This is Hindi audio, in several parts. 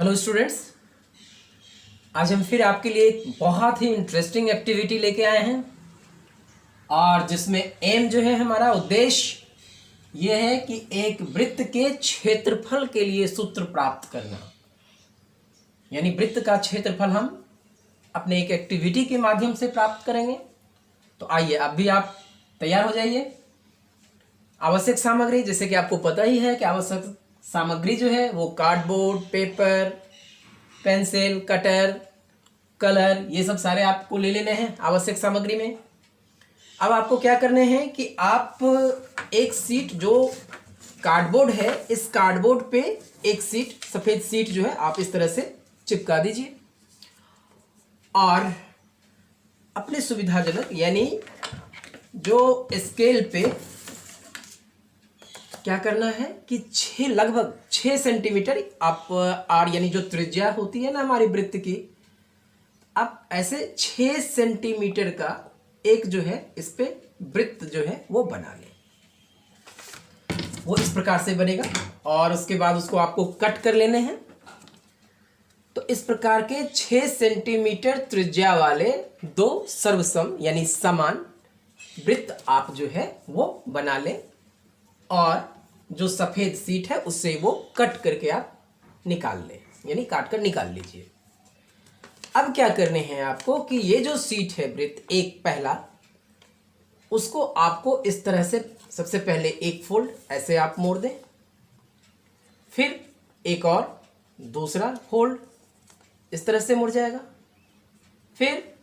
हेलो स्टूडेंट्स, आज हम फिर आपके लिए एक बहुत ही इंटरेस्टिंग एक्टिविटी लेके आए हैं और जिसमें एम जो है हमारा उद्देश्य ये है कि एक वृत्त के क्षेत्रफल के लिए सूत्र प्राप्त करना। यानी वृत्त का क्षेत्रफल हम अपने एक एक्टिविटी के माध्यम से प्राप्त करेंगे। तो आइए अब भी आप तैयार हो जाइए। आवश्यक सामग्री, जैसे कि आपको पता ही है कि आवश्यक सामग्री जो है वो cardboard, paper, pencil, cutter, colour, ये सब सारे आपको ले लेने हैं आवश्यक सामग्री में। अब आपको क्या करने हैं कि आप एक सीट जो कार्डबोर्ड है, इस कार्डबोर्ड पे एक सीट, सफ़ेद सीट जो है आप इस तरह से चिपका दीजिए और अपने सुविधाजनक यानी जो स्केल पे क्या करना है कि लगभग 6 सेंटीमीटर आप आर यानी जो त्रिज्या होती है ना हमारी वृत्त की, आप ऐसे 6 सेंटीमीटर का एक जो है इस पे वृत्त जो है वो बना लें। वो इस प्रकार से बनेगा और उसके बाद उसको आपको कट कर लेने हैं। तो इस प्रकार के 6 सेंटीमीटर त्रिज्या वाले दो सर्वसम यानी समान वृत्त आप जो है वो बना लें और जो सफ़ेद सीट है उससे वो कट करके आप निकाल लें, यानी काट कर निकाल लीजिए। अब क्या करने हैं आपको कि ये जो सीट है वृत्त एक पहला, उसको आपको इस तरह से सबसे पहले एक फोल्ड ऐसे आप मोड़ दें, फिर एक और दूसरा फोल्ड इस तरह से मुड़ जाएगा, फिर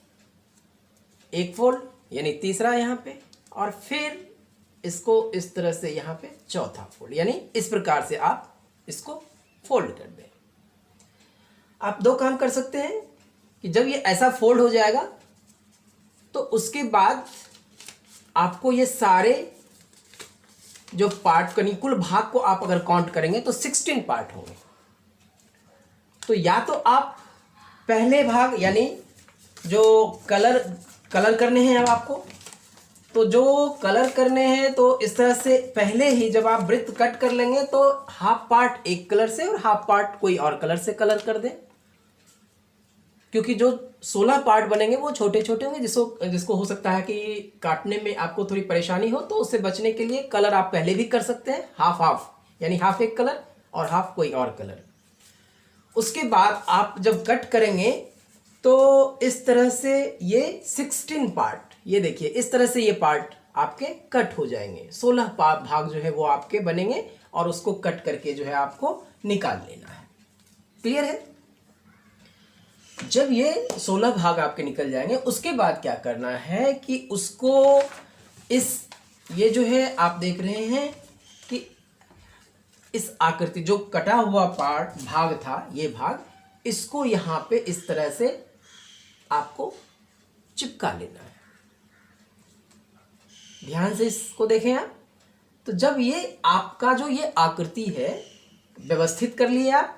एक फोल्ड यानी तीसरा यहाँ पे, और फिर इसको इस तरह से यहाँ पे चौथा फोल्ड, यानी इस प्रकार से आप इसको फोल्ड कर दें। आप दो काम कर सकते हैं कि जब ये ऐसा फोल्ड हो जाएगा तो उसके बाद आपको ये सारे जो पार्ट यानी कुल भाग को आप अगर काउंट करेंगे तो 16 पार्ट होंगे। तो या तो आप पहले भाग यानी जो कलर करने हैं अब आपको, तो जो कलर करने हैं तो इस तरह से पहले ही जब आप वृत्त कट कर लेंगे तो हाफ पार्ट एक कलर से और हाफ पार्ट कोई और कलर से कलर कर दें, क्योंकि जो 16 पार्ट बनेंगे वो छोटे छोटे होंगे जिसको हो सकता है कि काटने में आपको थोड़ी परेशानी हो। तो उससे बचने के लिए कलर आप पहले भी कर सकते हैं, हाफ हाफ, यानी हाफ एक कलर और हाफ कोई और कलर। उसके बाद आप जब कट करेंगे तो इस तरह से ये 16 पार्ट, ये देखिए इस तरह से ये पार्ट आपके कट हो जाएंगे। 16 भाग जो है वो आपके बनेंगे और उसको कट करके जो है आपको निकाल लेना है। क्लियर है? जब ये 16 भाग आपके निकल जाएंगे उसके बाद क्या करना है कि उसको ये जो है आप देख रहे हैं कि इस आकृति जो कटा हुआ भाग था, ये भाग, इसको यहाँ पे इस तरह से आपको चिपका लेना है। ध्यान से इसको देखें आप। तो जब ये आपका जो ये आकृति है व्यवस्थित कर लिया आप,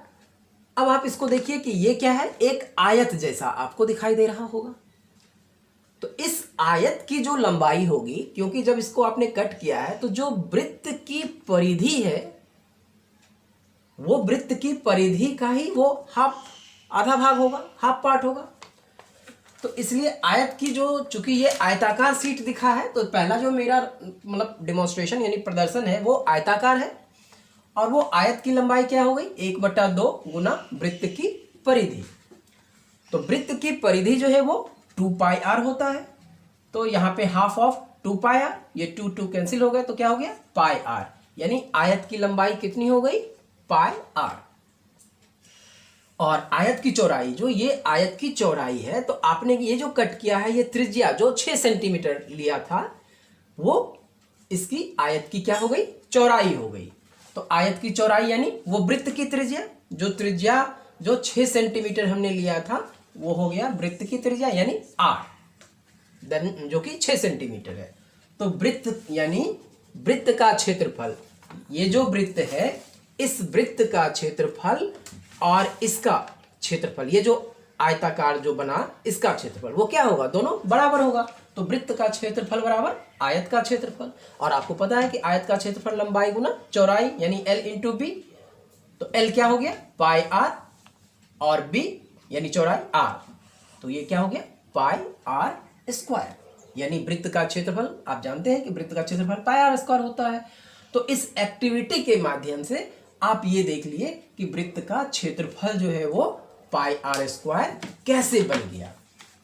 अब आप इसको देखिए कि ये क्या है, एक आयत जैसा आपको दिखाई दे रहा होगा। तो इस आयत की जो लंबाई होगी, क्योंकि जब इसको आपने कट किया है तो जो वृत्त की परिधि है वो वृत्त की परिधि का ही वो आधा भाग होगा, हाफ पार्ट होगा। तो इसलिए आयत की जो, चूंकि ये आयताकार सीट दिखा है तो पहला जो मेरा मतलब डेमोन्स्ट्रेशन यानी प्रदर्शन है वो आयताकार है और वो आयत की लंबाई क्या हो गई, 1/2 गुना वृत्त की परिधि। तो वृत्त की परिधि जो है वो 2πr होता है। तो यहाँ पे हाफ ऑफ 2πr, ये 2 कैंसिल हो गए तो क्या हो गया, πr, यानी आयत की लंबाई कितनी हो गई, πr। और आयत की चौड़ाई, जो ये आयत की चौड़ाई है, तो आपने ये जो कट किया है ये त्रिज्या जो 6 सेंटीमीटर लिया था वो इसकी आयत की क्या हो गई, चौड़ाई हो गई। तो आयत की चौड़ाई यानी वो वृत्त की त्रिज्या जो 6 सेंटीमीटर हमने लिया था वो हो गया वृत्त की त्रिज्या यानी r, जो कि 6 सेंटीमीटर है। तो वृत्त यानी वृत्त का क्षेत्रफल, ये जो वृत्त है इस वृत्त का क्षेत्रफल और इसका क्षेत्रफल, ये जो आयताकार जो बना इसका क्षेत्रफल, वो क्या होगा, दोनों बराबर होगा। तो वृत्त का क्षेत्रफल बराबर आयत का क्षेत्रफल। और आपको पता है कि आयत का क्षेत्रफल लंबाई गुना चौड़ाई यानी L × B। तो L क्या हो गया, πr और बी यानी चौड़ाई r, तो ये क्या हो गया पाई r स्क्वायर। यानी वृत्त का क्षेत्रफल, आप जानते हैं कि वृत्त का क्षेत्रफल पाई r स्क्वायर होता है। तो इस एक्टिविटी के माध्यम से आप ये देख लिए कि वृत्त का क्षेत्रफल जो है वो पाई r स्क्वायर कैसे बन गया।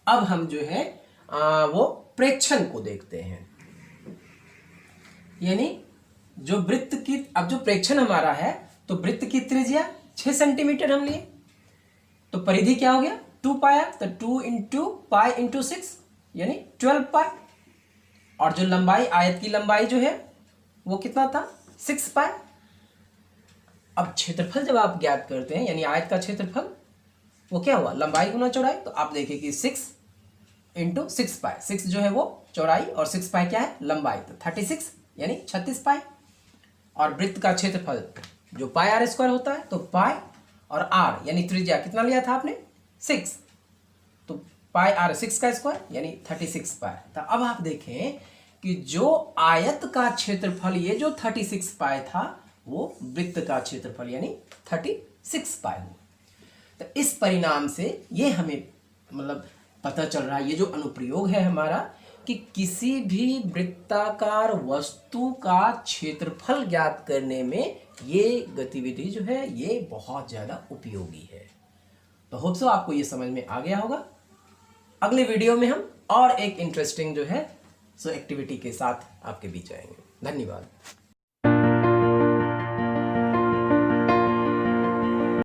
अब हम जो है वो प्रेक्षण को देखते हैं। यानी जो वृत्त की, अब जो प्रेक्षण हमारा है, तो वृत्त की त्रिज्या 6 सेंटीमीटर हम लिए, तो परिधि क्या हो गया 2 पाई, तो 2 इंटू पाई इंटू 6 यानी 12 पाई। और जो लंबाई, आयत की लंबाई जो है वो कितना था 6 पाई। अब क्षेत्रफल जब आप ज्ञात करते हैं, यानी आयत का क्षेत्रफल, वो क्या हुआ लंबाई गुना चौड़ाई, तो आप देखिए कि 6 इंटू 6 पाई, 6 जो है वो चौड़ाई और 6 पाई क्या है लंबाई, तो 36 यानी 36 पाई। और वृत्त का क्षेत्रफल जो पाई r स्क्वायर होता है, तो पाई और r यानी त्रिज्या कितना लिया था आपने 6, तो पाई r 6 का स्क्वायर यानी 36 पाई। तो अब आप देखें कि जो आयत का क्षेत्रफल ये जो 36 पाई था, वो वृत्त का क्षेत्रफल यानी 36 पाई हो। तो इस परिणाम से ये हमें मतलब पता चल रहा है, ये जो अनुप्रयोग है हमारा, कि किसी भी वृत्ताकार वस्तु का क्षेत्रफल ज्ञात करने में ये गतिविधि जो है ये बहुत ज़्यादा उपयोगी है। तो होप सो आपको ये समझ में आ गया होगा। अगले वीडियो में हम और एक इंटरेस्टिंग जो है सो एक्टिविटी के साथ आपके बीच आएंगे। धन्यवाद।